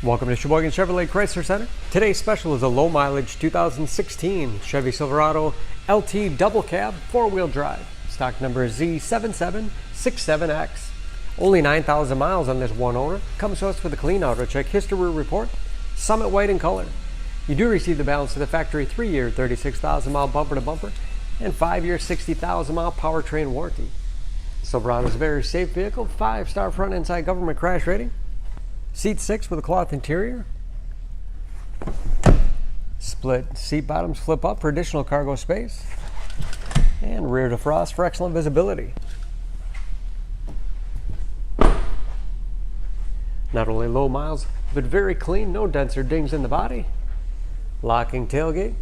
Welcome to Sheboygan Chevrolet Chrysler Center. Today's special is a low mileage 2016 Chevy Silverado LT double cab 4-wheel drive. Stock number is Z7767X. Only 9,000 miles on this one owner. Comes to us with a clean auto check history report. Summit white in color. You do receive the balance of the factory 3-year 36,000 mile bumper to bumper and 5-year 60,000 mile powertrain warranty. Silverado is a very safe vehicle. 5-star front and side government crash rating. Seat 6 with a cloth interior. Split seat bottoms flip up for additional cargo space. And rear defrost for excellent visibility. Not only low miles, but very clean. No dents or dings in the body. Locking tailgate.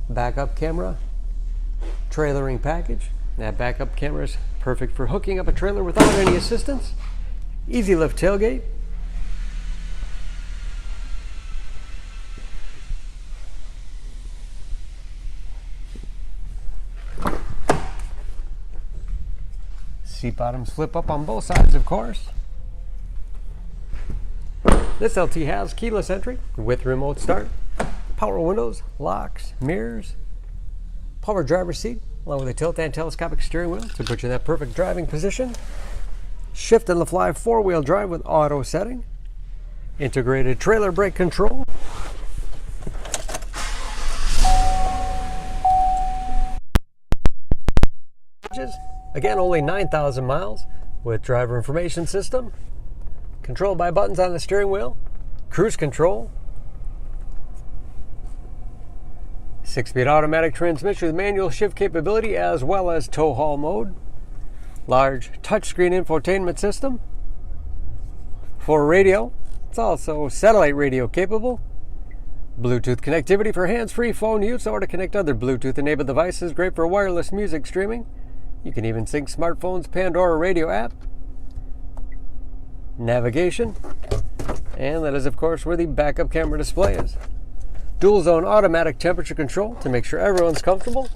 Backup camera. Trailering package. That backup camera is perfect for hooking up a trailer without any assistance. Easy lift tailgate. Seat bottoms flip up on both sides, of course. This LT has keyless entry with remote start, power windows, locks, mirrors, power driver's seat, along with a tilt and telescopic steering wheel to put you in that perfect driving position. Shift and the fly 4-wheel drive with auto setting. Integrated trailer brake control. Again, only 9,000 miles with driver information system. Controlled by buttons on the steering wheel. Cruise control. 6-speed automatic transmission with manual shift capability as well as tow haul mode. Large touchscreen infotainment system. For radio, it's also satellite radio capable. Bluetooth connectivity for hands-free phone use or to connect other Bluetooth-enabled devices. Great for wireless music streaming. You can even sync smartphones, Pandora radio app, navigation, and that is, of course, where the backup camera display is. Dual zone automatic temperature control to make sure everyone's comfortable.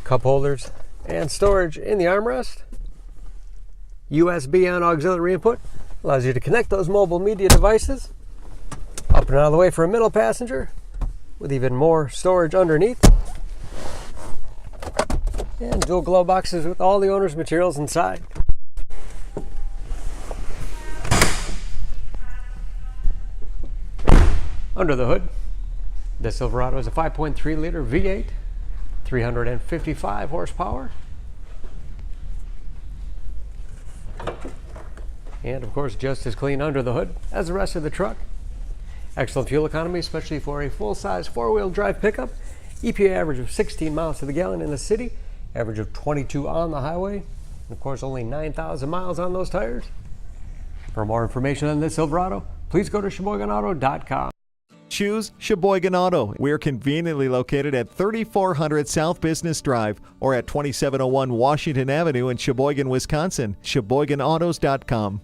Cup holders and storage in the armrest. USB on auxiliary input allows you to connect those mobile media devices. Up and out of the way for a middle passenger with even more storage underneath. And dual glove boxes with all the owner's materials inside. Under the hood, the Silverado is a 5.3 liter V8, 355 horsepower. And of course, just as clean under the hood as the rest of the truck. Excellent fuel economy, especially for a full-size 4-wheel drive pickup. EPA average of 16 miles to the gallon in the city. Average of 22 on the highway. And of course, only 9,000 miles on those tires. For more information on this Silverado, please go to SheboyganAuto.com. Choose Sheboygan Auto. We're conveniently located at 3400 South Business Drive or at 2701 Washington Avenue in Sheboygan, Wisconsin. SheboyganAutos.com.